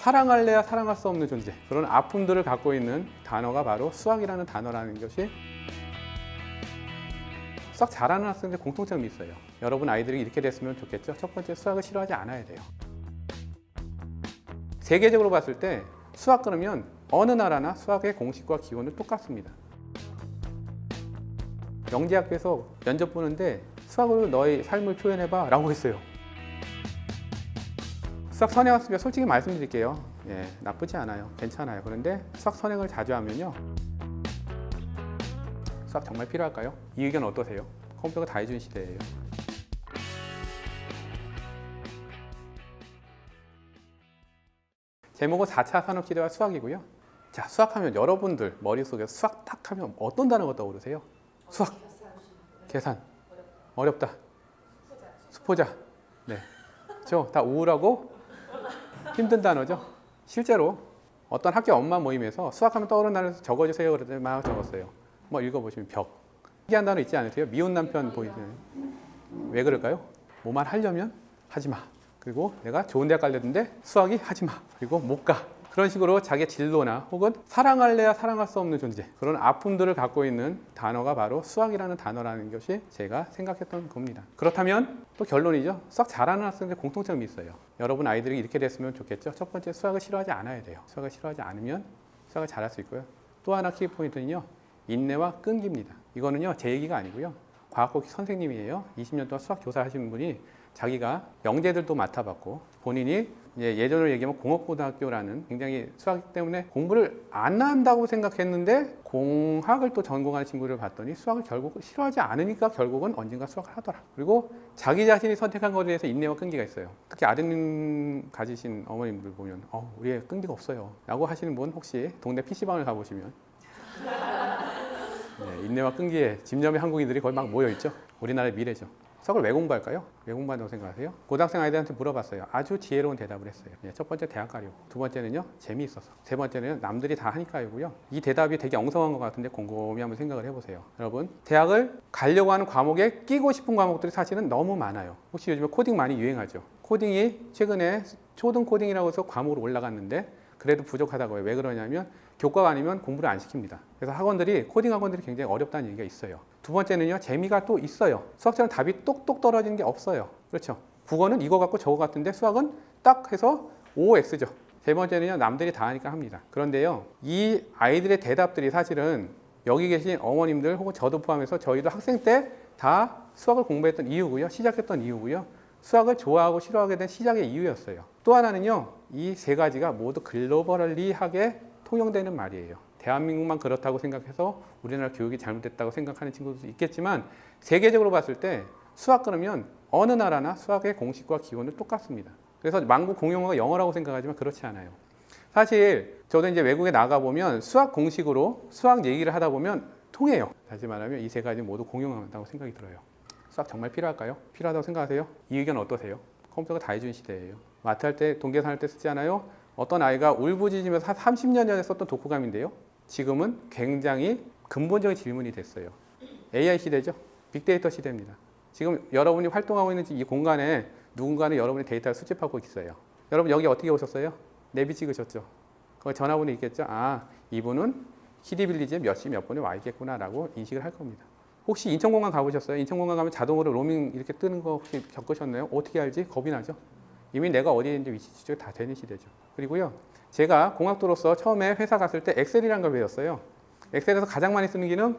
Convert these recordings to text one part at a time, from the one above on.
사랑할래야 사랑할 수 없는 존재, 그런 아픔들을 갖고 있는 단어가 바로 수학이라는 단어라는 것이 수학 잘하는 학생들 공통점이 있어요. 여러분 아이들이 이렇게 됐으면 좋겠죠. 첫 번째, 수학을 싫어하지 않아야 돼요. 세계적으로 봤을 때 수학 그러면 어느 나라나 수학의 공식과 기본은 똑같습니다. 영재학교에서 면접 보는데 수학으로 너의 삶을 표현해봐 라고 했어요. 수학 선행학습이 솔직히 말씀드릴게요. 예, 나쁘지 않아요. 괜찮아요. 그런데 수학 선행을 자주 하면요, 수학 정말 필요할까요? 이 의견 어떠세요? 컴퓨터가 다 해준 시대예요. 제목은 4차 산업시대와 수학이고요. 자, 수학하면 여러분들 머릿속에 수학 딱 하면 어떤 단어가 떠오르세요? 수학, 계산, 어렵다, 수포자. 네, 저 다 우울하고 힘든 단어죠. 실제로 어떤 학교 엄마 모임에서 수학하면 떠오르는 단어 적어주세요 그랬더니 막 적었어요. 뭐 읽어보시면 벽. 특이한 단어 있지 않으세요? 미운 남편 보이시나요? 왜 그럴까요? 뭐만 하려면 하지 마. 그리고 내가 좋은 대학 가려는데 수학이 하지 마. 그리고 못 가. 그런 식으로 자기의 진로나 혹은 사랑할래야 사랑할 수 없는 존재, 그런 아픔들을 갖고 있는 단어가 바로 수학이라는 단어라는 것이 제가 생각했던 겁니다. 그렇다면 또 결론이죠. 수학 잘하는 학생들 공통점이 있어요. 여러분 아이들이 이렇게 됐으면 좋겠죠. 첫 번째, 수학을 싫어하지 않아야 돼요. 수학을 싫어하지 않으면 수학을 잘할 수 있고요. 또 하나 키포인트는요, 인내와 끈기입니다. 이거는요, 제 얘기가 아니고요, 과학고 선생님이에요. 20년 동안 수학 교사하시는 분이 자기가 영재들도 맡아봤고, 본인이 예전으로 얘기하면 공업고등학교라는 굉장히 수학 때문에 공부를 안 한다고 생각했는데 공학을 또 전공하는 친구를 봤더니 수학을 결국 싫어하지 않으니까 결국은 언젠가 수학을 하더라. 그리고 자기 자신이 선택한 것에 대해서 인내와 끈기가 있어요. 특히 아드님 가지신 어머님들 보면 우리 애 끈기가 없어요 라고 하시는 분 혹시 동네 PC방을 가보시면 인내와 끈기에 집념의 한국인들이 거의 막 모여있죠. 우리나라의 미래죠. 수학을 왜 공부할까요? 왜 공부한다고 생각하세요? 고등학생 아이들한테 물어봤어요. 아주 지혜로운 대답을 했어요. 첫 번째, 대학 가려고. 두 번째는요, 재미있어서. 세 번째는 남들이 다 하니까요고요. 이 대답이 되게 엉성한 것 같은데 곰곰이 한번 생각을 해보세요. 여러분, 대학을 가려고 하는 과목에 끼고 싶은 과목들이 사실은 너무 많아요. 혹시 요즘에 코딩 많이 유행하죠? 코딩이 최근에 초등 코딩이라고 해서 과목으로 올라갔는데 그래도 부족하다고 해요. 왜 그러냐면 교과가 아니면 공부를 안 시킵니다. 그래서 학원들이, 코딩 학원들이 굉장히 어렵다는 얘기가 있어요. 두 번째는요, 재미가 또 있어요. 수학처럼 답이 똑똑 떨어지는 게 없어요. 그렇죠? 국어는 이거 같고 저거 같은데 수학은 딱 해서 OX죠. 세 번째는요, 남들이 다 하니까 합니다. 그런데요, 이 아이들의 대답들이 사실은 여기 계신 어머님들 혹은 저도 포함해서 저희도 학생 때 다 수학을 공부했던 이유고요. 시작했던 이유고요. 수학을 좋아하고 싫어하게 된 시작의 이유였어요. 또 하나는요, 이 세 가지가 모두 글로벌리하게 통용되는 말이에요. 대한민국만 그렇다고 생각해서 우리나라 교육이 잘못됐다고 생각하는 친구들도 있겠지만 세계적으로 봤을 때 수학 그러면 어느 나라나 수학의 공식과 기본은 똑같습니다. 그래서 만국 공용어가 영어라고 생각하지만 그렇지 않아요. 사실 저도 이제 외국에 나가보면 수학 공식으로 수학 얘기를 하다 보면 통해요. 다시 말하면 이 세 가지 모두 공용한다고 생각이 들어요. 수학 정말 필요할까요? 필요하다고 생각하세요? 이 의견 어떠세요? 컴퓨터가 다 해준 시대예요. 마트 할 때, 동계산 할 때 쓰지 않아요? 어떤 아이가 울부짖으면서 30년 전에 썼던 독후감인데요. 지금은 굉장히 근본적인 질문이 됐어요. AI 시대죠. 빅데이터 시대입니다. 지금 여러분이 활동하고 있는 이 공간에 누군가는 여러분의 데이터를 수집하고 있어요. 여러분 여기 어떻게 오셨어요? 내비 찍으셨죠? 거기 전화번호 있겠죠? 이분은 키디빌리지에 몇 시 몇 분에 와 있겠구나 라고 인식을 할 겁니다. 혹시 인천공항 가보셨어요? 인천공항 가면 자동으로 로밍 이렇게 뜨는 거 혹시 겪으셨나요? 어떻게 알지? 겁이 나죠? 이미 내가 어디에 있는지 위치 추적이 다 되는 시대죠. 그리고요, 제가 공학도로서 처음에 회사 갔을 때 엑셀이라는 걸 배웠어요. 엑셀에서 가장 많이 쓰는 기능,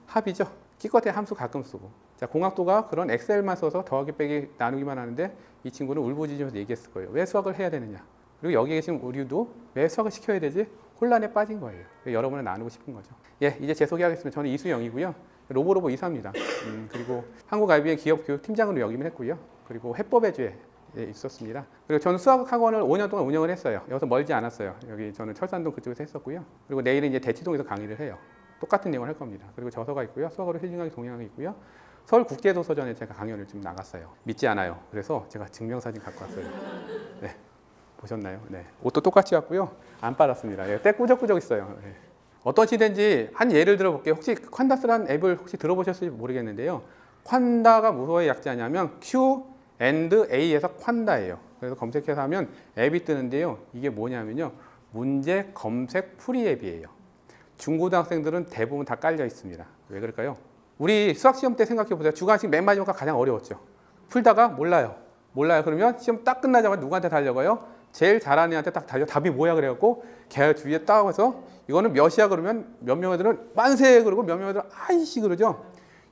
합이죠. 기껏해야 함수 가끔 쓰고. 자, 공학도가 그런 엑셀만 써서 더하기 빼기 나누기만 하는데 이 친구는 울부짖으면서 얘기했을 거예요. 왜 수학을 해야 되느냐? 그리고 여기 계신 우리도 왜 수학을 시켜야 되지? 혼란에 빠진 거예요. 여러분을 나누고 싶은 거죠. 이제 제 소개하겠습니다. 저는 이수영이고요. 로보로보 이사입니다. 그리고 한국 IBM 기업교육팀장으로 역임을 했고요. 그리고 해법의 죄 있었습니다. 그리고 저는 수학학원을 5년 동안 운영을 했어요. 여기서 멀지 않았어요. 여기 저는 철산동 그쪽에서 했었고요. 그리고 내일은 이제 대치동에서 강의를 해요. 똑같은 내용을 할 겁니다. 그리고 저서가 있고요. 수학으로 힐링하기 동향이 있고요. 서울국제도서전에 제가 강연을 좀 나갔어요. 믿지 않아요. 그래서 제가 증명사진 갖고 왔어요. 네. 보셨나요? 네. 옷도 똑같이 왔고요. 안 빨았습니다. 때 꾸적꾸적 있어요. 어떤 시대인지 한 예를 들어볼게요. 혹시 콴다스라는 앱을 혹시 들어보셨을지 모르겠는데요. 콴다가 무엇의 약자냐면 Q&A에서 콴다예요. 그래서 검색해서 하면 앱이 뜨는데요. 이게 뭐냐면요. 문제 검색 풀이 앱이에요. 중고등학생들은 대부분 다 깔려 있습니다. 왜 그럴까요? 우리 수학 시험 때 생각해 보세요. 주관식 맨 마지막가 가장 어려웠죠. 풀다가 몰라요. 그러면 시험 딱 끝나자마자 누구한테 달려가요? 제일 잘하는 애한테 딱 달려. 답이 뭐야 그래갖고 걔 주위에 딱 와서 이거는 몇이야 그러면 몇 명 애들은 만세 그러고 몇 명 애들은 아이씨 그러죠.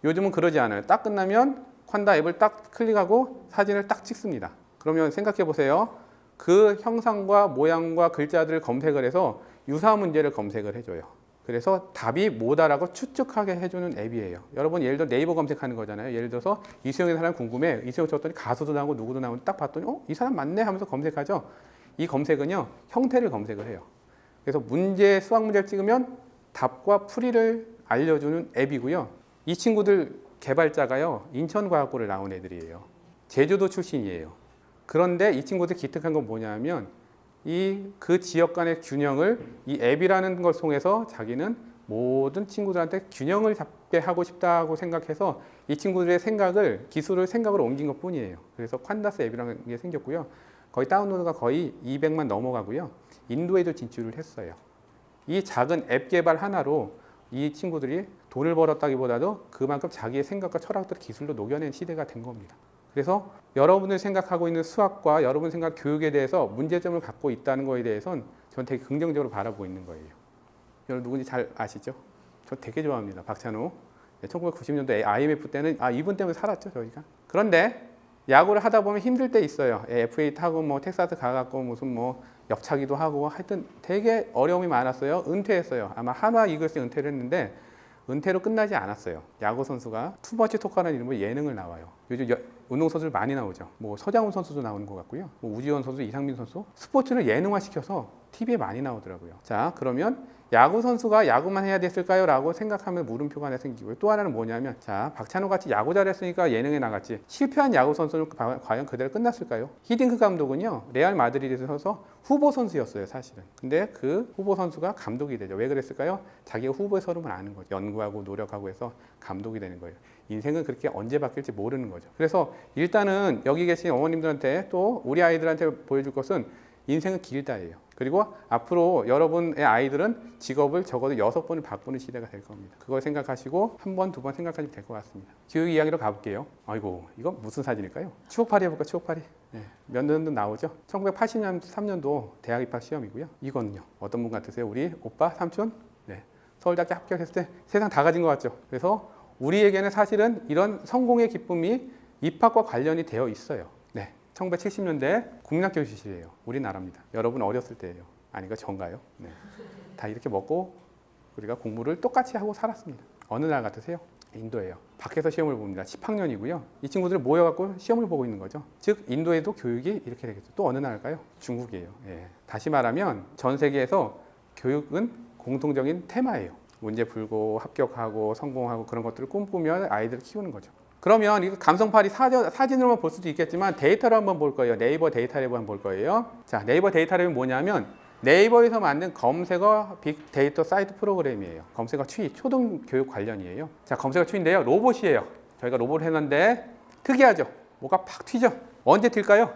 요즘은 그러지 않아요. 딱 끝나면 콴다 앱을 딱 클릭하고 사진을 딱 찍습니다. 그러면 생각해 보세요. 그 형상과 모양과 글자들을 검색을 해서 유사한 문제를 검색을 해줘요. 그래서 답이 뭐다라고 추측하게 해주는 앱이에요. 여러분 예를 들어 네이버 검색하는 거잖아요. 예를 들어서 이수영의 사람 궁금해. 이수영 쳤더니 가수도 나오고 누구도 나오고 딱 봤더니 이 사람 맞네 하면서 검색하죠. 이 검색은요. 형태를 검색을 해요. 그래서 수학 문제를 찍으면 답과 풀이를 알려주는 앱이고요. 이 친구들 개발자가요. 인천과학고를 나온 애들이에요. 제주도 출신이에요. 그런데 이 친구들 기특한 건 뭐냐면 그 지역 간의 균형을 이 앱이라는 걸 통해서 자기는 모든 친구들한테 균형을 잡게 하고 싶다고 생각해서 이 친구들의 기술을 생각으로 옮긴 것 뿐이에요. 그래서 콴다스 앱이라는 게 생겼고요. 거의 다운로드가 거의 200만 넘어가고요. 인도에도 진출을 했어요. 이 작은 앱 개발 하나로 이 친구들이 돈을 벌었다기보다도 그만큼 자기의 생각과 철학들을 기술로 녹여낸 시대가 된 겁니다. 그래서 여러분들이 생각하고 있는 수학과 여러분 생각 교육에 대해서 문제점을 갖고 있다는 거에 대해서는 저는 되게 긍정적으로 바라보고 있는 거예요. 여러분 누군지 잘 아시죠? 저 되게 좋아합니다. 박찬호. 1990년대 IMF 때는 이분 때문에 살았죠 저희가. 그런데 야구를 하다 보면 힘들 때 있어요. FA 타고 텍사스 가갖고 무슨 옆차기도 하고 하여튼 되게 어려움이 많았어요. 은퇴했어요. 아마 한화 이글스에 은퇴를 했는데 은퇴로 끝나지 않았어요. 야구 선수가 투머치 토크라는 이름으로 예능을 나와요. 요즘 운동선수들 많이 나오죠. 서장훈 선수도 나오는 것 같고요. 우지원 선수, 이상민 선수. 스포츠를 예능화시켜서 TV에 많이 나오더라고요. 자, 그러면 야구 선수가 야구만 해야 됐을까요? 라고 생각하면 물음표가 하나 생기고요. 또 하나는 뭐냐면 박찬호 같이 야구 잘했으니까 예능에 나갔지. 실패한 야구 선수는 과연 그대로 끝났을까요? 히딩크 감독은요. 레알 마드리드에서 후보 선수였어요. 사실은. 근데 그 후보 선수가 감독이 되죠. 왜 그랬을까요? 자기가 후보의 서름을 아는 거죠. 연구하고 노력하고 해서 감독이 되는 거예요. 인생은 그렇게 언제 바뀔지 모르는 거죠. 그래서 일단은 여기 계신 어머님들한테 또 우리 아이들한테 보여줄 것은 인생은 길다예요. 그리고 앞으로 여러분의 아이들은 직업을 적어도 6번을 바꾸는 시대가 될 겁니다. 그걸 생각하시고 한 번, 두 번 생각하시면 될 것 같습니다. 교육 이야기로 가볼게요. 아이고, 이건 무슨 사진일까요? 추억팔이 해볼까, 추억팔이? 네, 몇 년도 나오죠? 1983년도 대학 입학 시험이고요. 이거는요, 어떤 분 같으세요? 우리 오빠, 삼촌? 네, 서울대학교 합격했을 때 세상 다 가진 것 같죠? 그래서 우리에게는 사실은 이런 성공의 기쁨이 입학과 관련이 되어 있어요. 1970년대 국민학교실이에요. 우리나라입니다. 여러분 어렸을 때예요. 아닌가 전가요? 네. 다 이렇게 먹고 우리가 공부를 똑같이 하고 살았습니다. 어느 나라 같으세요? 인도예요. 밖에서 시험을 봅니다. 10학년이고요. 이 친구들이 모여갖고 시험을 보고 있는 거죠. 즉 인도에도 교육이 이렇게 되겠죠. 또 어느 나라일까요? 중국이에요. 예. 다시 말하면 전 세계에서 교육은 공통적인 테마예요. 문제 풀고 합격하고 성공하고 그런 것들을 꿈꾸며 아이들을 키우는 거죠. 그러면 이거 감성팔이 사진으로만 볼 수도 있겠지만 데이터로 한번 볼 거예요. 네이버 데이터 랩 한번 볼 거예요. 자, 네이버 데이터 랩은 뭐냐면 네이버에서 만든 검색어 빅데이터 사이트 프로그램이에요. 검색어 추이, 초등교육 관련이에요. 자, 검색어 추이인데요. 로봇이에요. 저희가 로봇을 했는데 특이하죠. 뭐가 팍 튀죠. 언제 튈까요?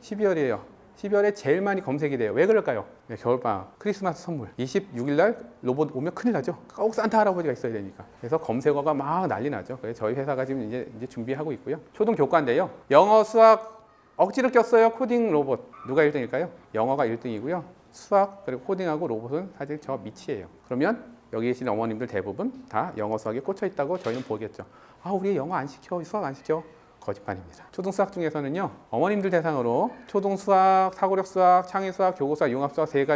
12월이에요. 12월에 제일 많이 검색이 돼요. 왜 그럴까요? 네, 겨울방학, 크리스마스 선물. 26일 날 로봇 오면 큰일 나죠. 꼭 산타 할아버지가 있어야 되니까. 그래서 검색어가 막 난리 나죠. 그래서 저희 회사가 지금 이제 준비하고 있고요. 초등 교과인데요. 영어, 수학 억지로 꼈어요. 코딩 로봇. 누가 1등일까요? 영어가 1등이고요. 수학 그리고 코딩하고 로봇은 사실 저 밑이에요. 그러면 여기 계신 어머님들 대부분 다 영어, 수학에 꽂혀 있다고 저희는 보겠죠. 우리 영어 안 시켜, 수학 안 시켜. 거짓말입니다. 초등수학 중에서는요, 어머님들 대상으로 초등수학, 사고력 수학, 창의 수학, 교구 수학, 융합 수학 네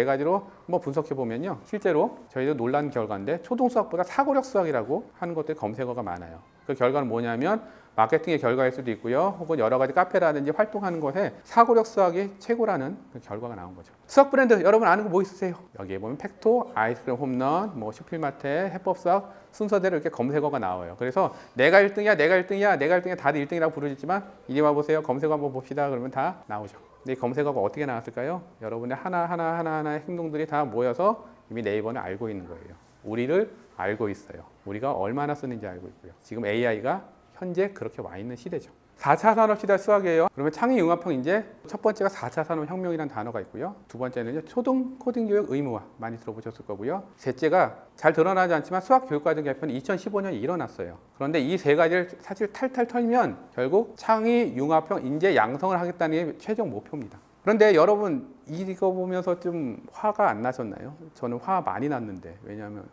가지로 한번 분석해 보면요, 실제로 저희도 놀란 결과인데 초등수학보다 사고력 수학이라고 하는 것들이 검색어가 많아요. 그 결과는 뭐냐면 마케팅의 결과일 수도 있고요, 혹은 여러 가지 카페라든지 활동하는 것에 사고력 수학이 최고라는 그 결과가 나온 거죠. 수학 브랜드 여러분 아는 거 뭐 있으세요? 여기에 보면 팩토, 아이스크림 홈런, 슈필마테, 해법 수학 순서대로 이렇게 검색어가 나와요. 그래서 내가 1등이야, 내가 1등이야, 내가 1등이야, 다들 1등이라고 부르지만 이리 와보세요. 검색어 한번 봅시다. 그러면 다 나오죠. 근데 이 검색어가 어떻게 나왔을까요? 여러분의 하나하나의 행동들이 다 모여서 이미 네이버는 알고 있는 거예요. 우리를 알고 있어요. 우리가 얼마나 쓰는지 알고 있고요. 지금 AI가 현재 그렇게 와 있는 시대죠. 4차 산업시대 수학이에요. 그러면 창의융합형 인재 첫 번째가 4차 산업혁명이라는 단어가 있고요. 두 번째는요, 초등 코딩교육 의무화 많이 들어보셨을 거고요. 셋째가 잘 드러나지 않지만 수학교육과정 개편이 2015년에 일어났어요. 그런데 이 세 가지를 사실 탈탈 털면 결국 창의융합형 인재 양성을 하겠다는 게 최종 목표입니다. 그런데 여러분 이거 보면서 좀 화가 안 나셨나요? 저는 화 많이 났는데. 왜냐하면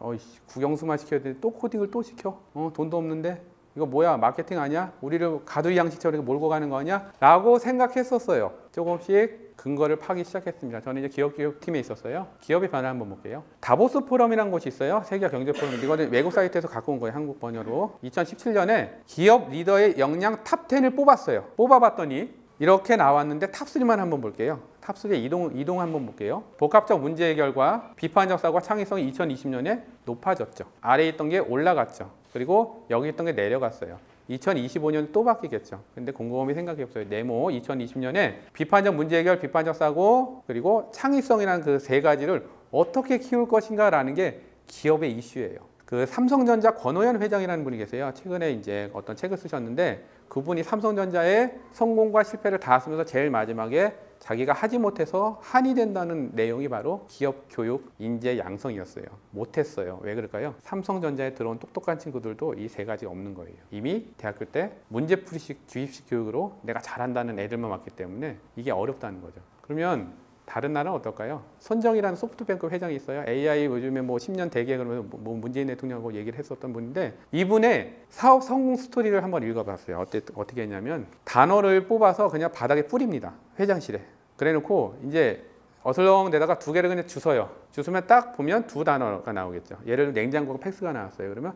국영수만 시켜야 되는데 또 코딩을 또 시켜? 돈도 없는데? 이거 뭐야, 마케팅 아니야? 우리를 가두리 양식처럼 몰고 가는 거 아니야? 라고 생각했었어요. 조금씩 근거를 파기 시작했습니다. 저는 이제 기업교육팀에 있었어요. 기업의 변화 한번 볼게요. 다보스 포럼이라는 곳이 있어요. 세계 경제 포럼. 이거는 외국 사이트에서 갖고 온 거예요. 한국 번역으로. 2017년에 기업 리더의 역량 탑 10을 뽑았어요. 뽑아봤더니 이렇게 나왔는데 탑3만 한번 볼게요. 탑3의 이동 한번 볼게요. 복합적 문제 해결과 비판적 사고와 창의성이 2020년에 높아졌죠. 아래에 있던 게 올라갔죠. 그리고 여기 있던 게 내려갔어요. 2025년 또 바뀌겠죠. 근데 곰곰이 생각해보세요. 네모 2020년에 비판적 문제 해결, 비판적 사고, 그리고 창의성이라는 그 세 가지를 어떻게 키울 것인가라는 게 기업의 이슈예요. 그 삼성전자 권오현 회장이라는 분이 계세요. 최근에 이제 어떤 책을 쓰셨는데 그분이 삼성전자의 성공과 실패를 다 쓰면서 제일 마지막에 자기가 하지 못해서 한이 된다는 내용이 바로 기업 교육 인재 양성이었어요. 못했어요. 왜 그럴까요? 삼성전자에 들어온 똑똑한 친구들도 이 세 가지가 없는 거예요. 이미 대학교 때 문제풀이식 주입식 교육으로 내가 잘한다는 애들만 왔기 때문에 이게 어렵다는 거죠. 그러면 다른 나라는 어떨까요? 손정희라는 소프트뱅크 회장이 있어요. AI 요즘에 10년 대계 그러면서 문재인 대통령하고 얘기를 했었던 분인데 이분의 사업 성공 스토리를 한번 읽어봤어요. 어떻게 했냐면 단어를 뽑아서 그냥 바닥에 뿌립니다. 회장실에. 그래놓고 이제 어슬렁대다가 두 개를 그냥 주워요. 주우면 딱 보면 두 단어가 나오겠죠. 예를 들어 냉장고가 팩스가 나왔어요. 그러면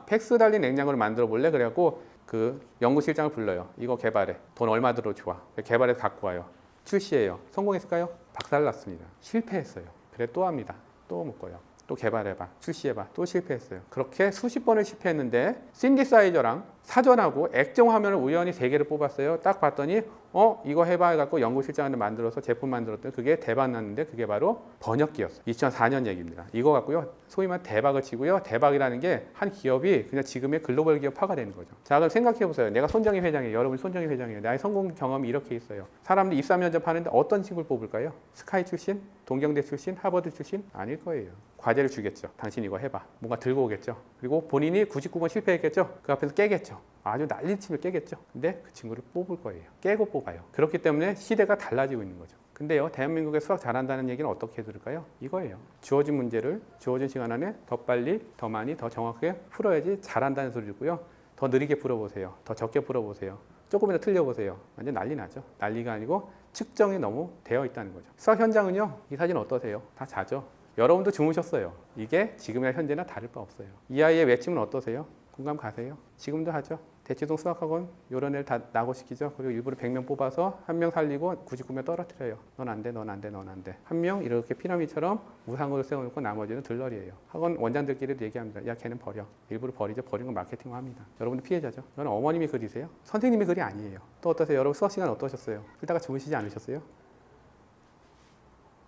팩스 달린 냉장고를 만들어 볼래? 그래갖고 그 연구실장을 불러요. 이거 개발해. 돈 얼마 들어 줘. 개발해서 갖고 와요. 출시해요. 성공했을까요? 박살났습니다. 실패했어요. 그래 또 합니다. 또 묶어요. 또 개발해봐. 출시해봐. 또 실패했어요. 그렇게 수십 번을 실패했는데 신디사이저랑 사전하고 액정 화면을 우연히 3개를 뽑았어요. 딱 봤더니 이거 해봐 해갖고 연구실장을 만들어서 제품 만들었더니 그게 대박 났는데 그게 바로 번역기였어요. 2004년 얘기입니다. 이거 갖고요. 소위 말 대박을 치고요. 대박이라는 게 한 기업이 그냥 지금의 글로벌 기업화가 되는 거죠. 자, 그럼 생각해 보세요. 내가 손정희 회장이에요. 여러분 손정희 회장이에요. 나의 성공 경험이 이렇게 있어요. 사람들이 입사 면접 하는데 어떤 친구를 뽑을까요? 스카이 출신? 동경대 출신? 하버드 출신? 아닐 거예요. 과제를 주겠죠. 당신 이거 해봐. 뭔가 들고 오겠죠. 그리고 본인이 99번 실패했겠죠. 그 앞에서 깨겠죠. 아주 난리치면 깨겠죠. 근데 그 친구를 뽑을 거예요. 깨고 뽑아요. 그렇기 때문에 시대가 달라지고 있는 거죠. 근데요, 대한민국에 수학 잘한다는 얘기는 어떻게 들을까요? 이거예요. 주어진 문제를 주어진 시간 안에 더 빨리, 더 많이, 더 정확하게 풀어야지 잘한다는 소리고요. 더 느리게 풀어보세요. 더 적게 풀어보세요. 조금이라도 틀려보세요. 완전 난리 나죠. 난리가 아니고 측정이 너무 되어 있다는 거죠. 수학 현장은요, 이 사진 어떠세요? 다 자죠. 여러분도 주무셨어요. 이게 지금이나 현재나 다를 바 없어요. 이 아이의 외침은 어떠세요? 공감 가세요? 지금도 하죠. 대치동 수학학원 이런 애를 다 낙오시키죠. 그리고 일부러 100명 뽑아서 한 명 살리고 99명 떨어뜨려요. 넌 안 돼, 넌 안 돼, 넌 안 돼. 한 명 이렇게 피라미드처럼 우상으로 세워놓고 나머지는 들러리예요. 학원 원장들끼리도 얘기합니다. 야, 걔는 버려. 일부러 버리죠. 버리는 건 마케팅화합니다. 여러분도 피해자죠. 저는 어머님이 그리세요. 선생님이 글이 아니에요. 또 어떠세요? 여러분 수학 시간 어떠셨어요? 들다가 주무시지 않으셨어요?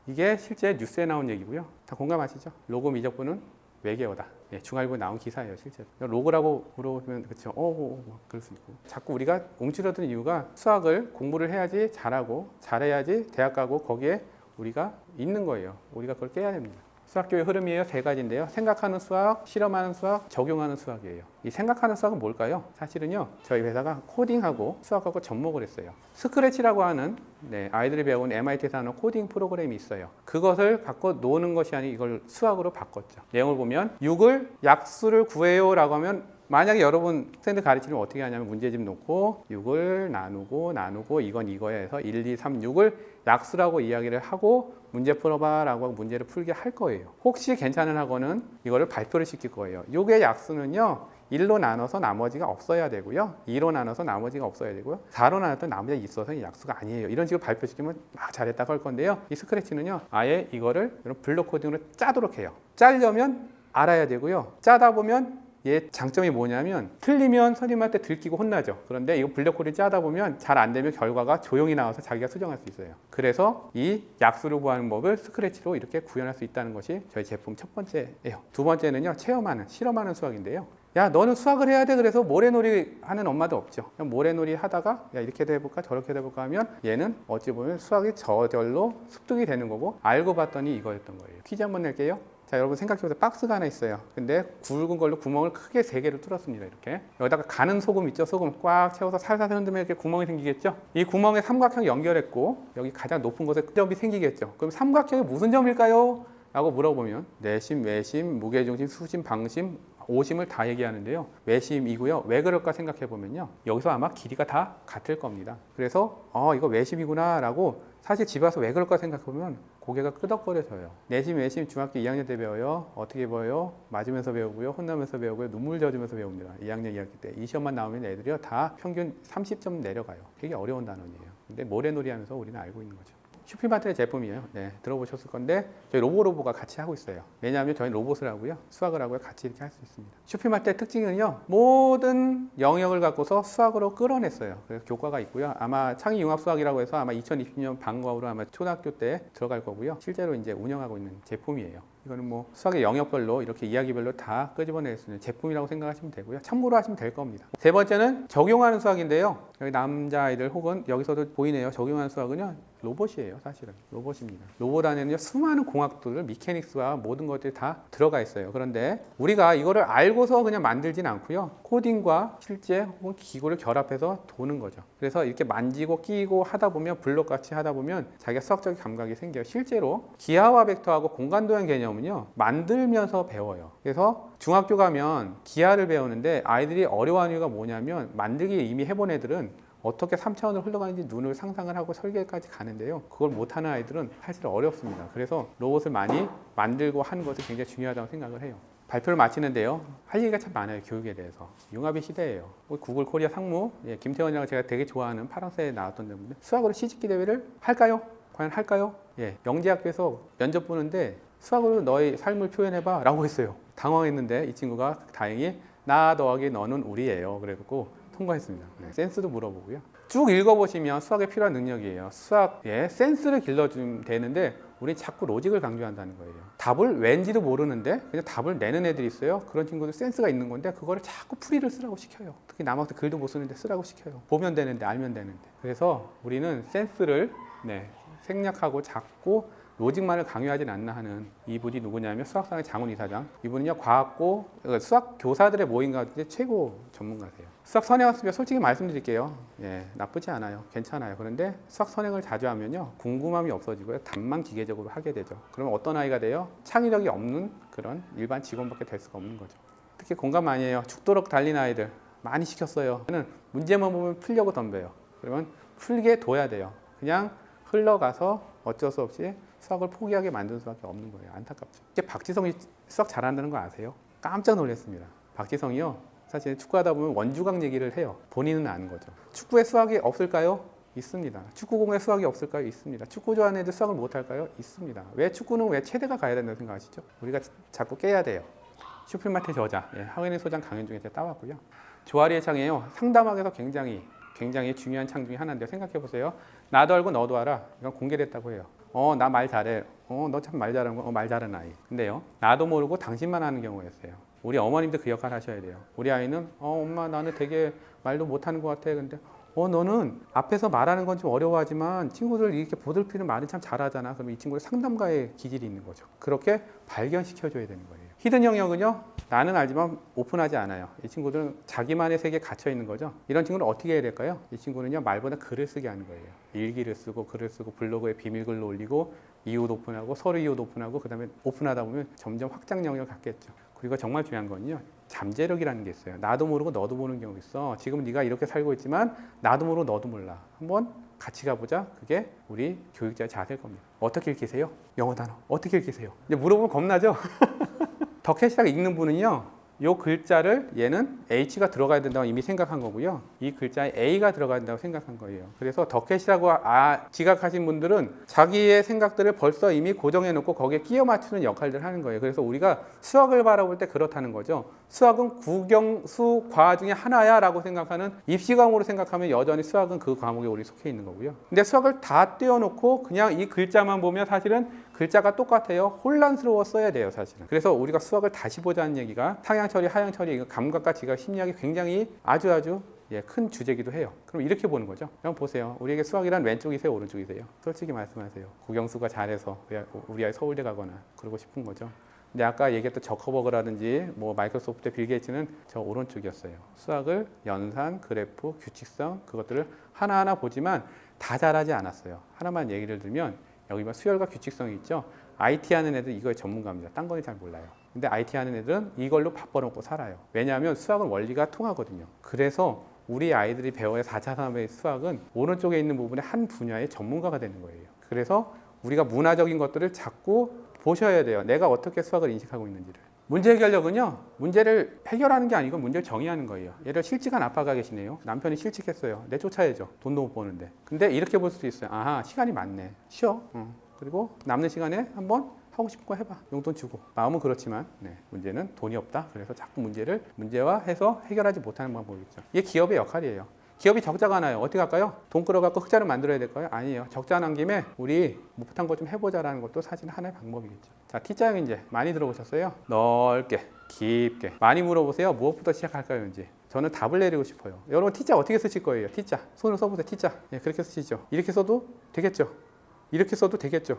이게 실제 뉴스에 나온 얘기고요. 다 공감하시죠? 로그 미적분은 외계어다. 예, 중앙일보에 나온 기사예요, 실제로. 로그라고 물어보면 그렇죠. 그럴 수 있고. 자꾸 우리가 움츠러드는 이유가 수학을 공부를 해야지 잘하고 잘해야지 대학 가고 거기에 우리가 있는 거예요. 우리가 그걸 깨야 됩니다. 수학교의 흐름이에요. 3가지인데요. 생각하는 수학, 실험하는 수학, 적용하는 수학이에요. 이 생각하는 수학은 뭘까요? 사실은요, 저희 회사가 코딩하고 수학하고 접목을 했어요. 스크래치라고 하는 아이들이 배운 MIT에서 하는 코딩 프로그램이 있어요. 그것을 갖고 노는 것이 아니고 이걸 수학으로 바꿨죠. 내용을 보면 6을 약수를 구해요 라고 하면 만약에 여러분 학생들 가르치면 어떻게 하냐면 문제집 놓고 6을 나누고 이건 이거야 해서 1, 2, 3, 6을 약수라고 이야기를 하고 문제 풀어봐 라고 하고 문제를 풀게 할 거예요. 혹시 괜찮은 학원은 이거를 발표를 시킬 거예요. 6의 약수는요 1로 나눠서 나머지가 없어야 되고요 2로 나눠서 나머지가 없어야 되고요 4로 나눴던 나머지가 있어서 약수가 아니에요. 이런 식으로 발표시키면 막 잘했다고 할 건데요, 이 스크래치는요 아예 이거를 블록 코딩으로 짜도록 해요. 짜려면 알아야 되고요, 짜다 보면 얘 장점이 뭐냐면 틀리면 선생님한테 들키고 혼나죠. 그런데 이거 블랙홀이 짜다 보면 잘 안 되면 결과가 조용히 나와서 자기가 수정할 수 있어요. 그래서 이 약수를 구하는 법을 스크래치로 이렇게 구현할 수 있다는 것이 저희 제품 첫 번째예요. 두 번째는요, 체험하는, 실험하는 수학인데요. 야 너는 수학을 해야 돼 그래서 모래놀이 하는 엄마도 없죠. 그냥 모래놀이 하다가 야 이렇게도 해볼까 저렇게도 해볼까 하면 얘는 어찌 보면 수학이 저절로 습득이 되는 거고 알고 봤더니 이거였던 거예요. 퀴즈 한번 낼게요. 자 여러분 생각해보세요. 박스가 하나 있어요. 근데 굵은 걸로 구멍을 크게 3개를 뚫었습니다. 이렇게 여기다가 가는 소금 있죠. 소금 꽉 채워서 살살 흔들면 이렇게 구멍이 생기겠죠. 이 구멍에 삼각형 연결했고 여기 가장 높은 곳에 점이 생기겠죠. 그럼 삼각형이 무슨 점일까요? 라고 물어보면 내심, 외심, 무게중심, 수심, 방심, 오심을 다 얘기하는데요. 외심이고요. 왜 그럴까 생각해 보면요. 여기서 아마 길이가 다 같을 겁니다. 그래서 이거 외심이구나 라고 사실 집에 와서 왜 그럴까 생각해 보면 고개가 끄덕거려져요. 내심, 외심 중학교 2학년 때 배워요. 어떻게 배워요? 맞으면서 배우고요. 혼나면서 배우고요. 눈물 젖으면서 배웁니다. 2학년 2학기 때. 이 시험만 나오면 애들이요. 다 평균 30점 내려가요. 되게 어려운 단원이에요. 근데 모래놀이 하면서 우리는 알고 있는 거죠. 슈필마트의 제품이에요. 네, 들어보셨을 건데 저희 로보가 같이 하고 있어요. 왜냐하면 저희 로봇을 하고요, 수학을 하고요, 같이 이렇게 할 수 있습니다. 슈필마트의 특징은요, 모든 영역을 갖고서 수학으로 끌어냈어요. 그래서 교과가 있고요. 아마 창의융합수학이라고 해서 아마 2020년 방과후로 아마 초등학교 때 들어갈 거고요. 실제로 이제 운영하고 있는 제품이에요. 이거는 뭐 수학의 영역별로 이렇게 이야기별로 다 끄집어낼 수 있는 제품이라고 생각하시면 되고요. 참고로 하시면 될 겁니다. 세 번째는 적용하는 수학인데요. 여기 남자아이들 혹은 여기서도 보이네요. 적용하는 수학은요. 로봇이에요. 사실은. 로봇입니다. 로봇 안에는요. 수많은 공학들, 미케닉스와 모든 것들이 다 들어가 있어요. 그런데 우리가 이거를 알고서 그냥 만들진 않고요. 코딩과 실제 혹은 기구를 결합해서 도는 거죠. 그래서 이렇게 만지고 끼고 하다 보면 블록같이 하다 보면 자기가 수학적 감각이 생겨요. 실제로 기하와 벡터하고 공간도형 개념은요. 만들면서 배워요. 그래서 중학교 가면 기하를 배우는데 아이들이 어려워하는 이유가 뭐냐면 만들기 이미 해본 애들은 어떻게 3차원으로 흘러가는지 눈을 상상을 하고 설계까지 가는데요. 그걸 못하는 아이들은 사실 어렵습니다. 그래서 로봇을 많이 만들고 하는 것이 굉장히 중요하다고 생각을 해요. 발표를 마치는데요. 할 얘기가 참 많아요. 교육에 대해서. 융합의 시대예요. 구글 코리아 상무 김태원이라고 제가 되게 좋아하는 파랑새에 나왔던 분인데 수학으로 시집기 대회를 할까요? 과연 할까요? 예, 영재학교에서 면접 보는데 수학으로 너의 삶을 표현해봐 라고 했어요. 당황했는데 이 친구가 다행히 나 더하기 너는 우리예요. 그래갖고 통과했습니다. 네, 센스도 물어보고요. 쭉 읽어보시면 수학에 필요한 능력이에요. 수학에 센스를 길러주면 되는데 우리 자꾸 로직을 강조한다는 거예요. 답을 왠지도 모르는데 그냥 답을 내는 애들이 있어요. 그런 친구들 센스가 있는 건데 그거를 자꾸 풀이를 쓰라고 시켜요. 특히 남학생 글도 못 쓰는데 쓰라고 시켜요. 보면 되는데 알면 되는데. 그래서 우리는 센스를 생략하고 자꾸 로직만을 강요하진 않나 하는 이분이 누구냐면 수학상의 장훈 이사장. 이분은요 과학고 수학 교사들의 모임 가운데 최고 전문가세요. 수학 선행학습이요 솔직히 말씀드릴게요. 예, 나쁘지 않아요. 괜찮아요. 그런데 수학 선행을 자주 하면요 궁금함이 없어지고요 답만 기계적으로 하게 되죠. 그러면 어떤 아이가 돼요? 창의력이 없는 그런 일반 직원밖에 될 수가 없는 거죠. 특히 공감 많이 해요. 죽도록 달린 아이들 많이 시켰어요. 저는 문제만 보면 풀려고 덤벼요. 그러면 풀게 둬야 돼요. 그냥 흘러가서 어쩔 수 없이 수학을 포기하게 만드는 수밖에 없는 거예요. 안타깝죠. 이제 박지성이 수학 잘한다는 거 아세요? 깜짝 놀랐습니다. 박지성이요. 사실 축구하다 보면 원주각 얘기를 해요. 본인은 아는 거죠. 축구에 수학이 없을까요? 있습니다. 축구공에 수학이 없을까요? 있습니다. 축구 좋아하는 애들 수학을 못할까요? 있습니다. 왜 축구는 왜 최대가 가야 된다고 생각하시죠? 우리가 자꾸 깨야 돼요. 슈필마트의 저자, 하은의 소장 강연 중에 제가 따왔고요. 조아리의 창이에요. 상담학에서 굉장히 중요한 창 중에 하나인데 생각해 보세요. 나도 알고 너도 알아. 이건 공개됐다고 해요. 나 말 잘해. 너 참 말 잘하는 거. 말 잘하는 아이. 근데요. 나도 모르고 당신만 하는 경우였어요. 우리 어머님도 그 역할 하셔야 돼요. 우리 아이는 엄마 나는 되게 말도 못하는 것 같아. 근데 너는 앞에서 말하는 건 좀 어려워하지만 친구들 이렇게 보들피는 말은 참 잘하잖아. 그러면 이 친구는 상담가의 기질이 있는 거죠. 그렇게 발견시켜줘야 되는 거예요. 히든 영역은요. 나는 알지만 오픈하지 않아요. 이 친구들은 자기만의 세계에 갇혀 있는 거죠. 이런 친구는 어떻게 해야 될까요? 이 친구는요. 말보다 글을 쓰게 하는 거예요. 일기를 쓰고 글을 쓰고 블로그에 비밀글로 올리고 이웃 오픈하고 서로 이웃 오픈하고 그 다음에 오픈하다 보면 점점 확장 영역을 갖겠죠. 그리고 정말 중요한 건요. 잠재력이라는 게 있어요. 나도 모르고 너도 모르는 경우 있어. 지금 네가 이렇게 살고 있지만 나도 모르고 너도 몰라. 한번 같이 가보자. 그게 우리 교육자의 자세일 겁니다. 어떻게 읽히세요? 영어 단어. 어떻게 읽히세요? 이제 물어보면 겁나죠? 덕혜시라고 읽는 분은요. 이 글자를 얘는 H가 들어가야 된다고 이미 생각한 거고요. 이 글자에 A가 들어가야 된다고 생각한 거예요. 그래서 덕혜시라고 지각하신 분들은 자기의 생각들을 벌써 이미 고정해 놓고 거기에 끼워 맞추는 역할들을 하는 거예요. 그래서 우리가 수학을 바라볼 때 그렇다는 거죠. 수학은 국영수 과학 중에 하나야 라고 생각하는 입시 과목으로 생각하면 여전히 수학은 그 과목에 우리 속해 있는 거고요. 근데 수학을 다 떼어놓고 그냥 이 글자만 보면 사실은 글자가 똑같아요. 혼란스러워 써야 돼요, 사실은. 그래서 우리가 수학을 다시 보자는 얘기가 상향 처리, 하향 처리, 이거 감각과 지각, 심리학이 굉장히 아주 큰 주제기도 해요. 그럼 이렇게 보는 거죠. 그럼 보세요. 우리에게 수학이란 왼쪽이세요, 오른쪽이세요? 솔직히 말씀하세요. 국영수가 잘해서 우리 아이 서울대 가거나 그러고 싶은 거죠. 근데 아까 얘기했던 저커버그라든지 뭐 마이크로소프트 빌 게이츠는 저 오른쪽이었어요. 수학을 연산, 그래프, 규칙성 그것들을 하나하나 보지만 다 잘하지 않았어요. 하나만 얘기를 들면 여기 뭐 수열과 규칙성이 있죠. IT 하는 애들 이거의 전문가입니다. 딴 거는 잘 몰라요. 근데 IT 하는 애들은 이걸로 밥 벌어먹고 살아요. 왜냐하면 수학은 원리가 통하거든요. 그래서 우리 아이들이 배워야 4차 산업의 수학은 오른쪽에 있는 부분의 한 분야의 전문가가 되는 거예요. 그래서 우리가 문화적인 것들을 자꾸 보셔야 돼요. 내가 어떻게 수학을 인식하고 있는지를. 문제 해결력은요, 문제를 해결하는 게 아니고 문제를 정의하는 거예요. 예를 들어 실직한 아빠가 계시네요. 남편이 실직했어요. 내쫓아야죠. 돈도 못 버는데. 근데 이렇게 볼 수도 있어요. 아하, 시간이 많네. 쉬어. 그리고 남는 시간에 한번 하고 싶은 거 해봐. 용돈 주고. 마음은 그렇지만 문제는 돈이 없다. 그래서 자꾸 문제를 문제화해서 해결하지 못하는 방법이죠. 이게 기업의 역할이에요. 기업이 적자가 나요. 어떻게 할까요? 돈 끌어갖고 흑자를 만들어야 될까요? 아니에요. 적자 난 김에 우리 못한 거 좀 해보자라는 것도 사실 하나의 방법이겠죠. 자, T자형 이제 많이 들어보셨어요? 넓게, 깊게. 많이 물어보세요. 무엇부터 시작할까요, 이제? 저는 답을 내리고 싶어요. 여러분 T자 어떻게 쓰실 거예요? T자. 손을 써보세요. T자. 예, 그렇게 쓰시죠. 이렇게 써도 되겠죠. 이렇게 써도 되겠죠.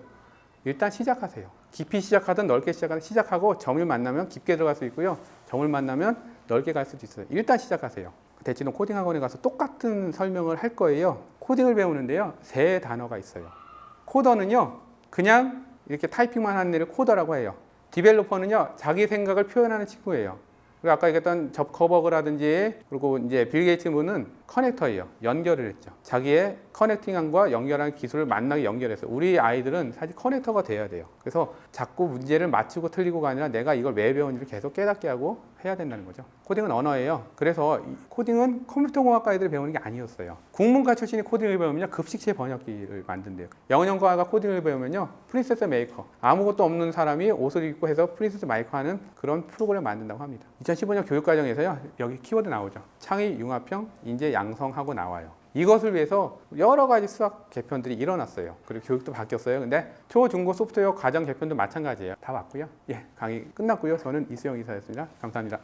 일단 시작하세요. 깊이 시작하든 넓게 시작하든 시작하고 점을 만나면 깊게 들어갈 수 있고요. 점을 만나면 넓게 갈 수도 있어요. 일단 시작하세요. 대치동 코딩 학원에 가서 똑같은 설명을 할 거예요. 코딩을 배우는데요. 세 단어가 있어요. 코더는요. 그냥 이렇게 타이핑만 하는 애를 코더라고 해요. 디벨로퍼는요. 자기 생각을 표현하는 친구예요. 그리고 아까 얘기했던 접커버그라든지 그리고 이제 빌 게이츠 분은 커넥터예요. 연결을 했죠. 자기의 커넥팅함과 연결하는 기술을 만나게 연결해서 우리 아이들은 사실 커넥터가 돼야 돼요. 그래서 자꾸 문제를 맞추고 틀리고가 아니라 내가 이걸 왜 배웠는지를 계속 깨닫게 하고 해야 된다는 거죠. 코딩은 언어예요. 그래서 코딩은 컴퓨터공학과 애들이 배우는 게 아니었어요. 국문과 출신이 코딩을 배우면요. 급식체 번역기를 만든대요. 영어연구가가 코딩을 배우면요. 프린세스 메이커. 아무것도 없는 사람이 옷을 입고 해서 프린세스 메이커 하는 그런 프로그램을 만든다고 합니다. 2015년 교육과정에서요. 여기 키워드 나오죠. 창의, 융합형, 인재, 양성하고 나와요. 이것을 위해서 여러 가지 수학 개편들이 일어났어요. 그리고 교육도 바뀌었어요. 근데 초, 중고 소프트웨어 과정 개편도 마찬가지예요. 다 왔고요. 예, 강의 끝났고요. 저는 이수영 이사였습니다. 감사합니다.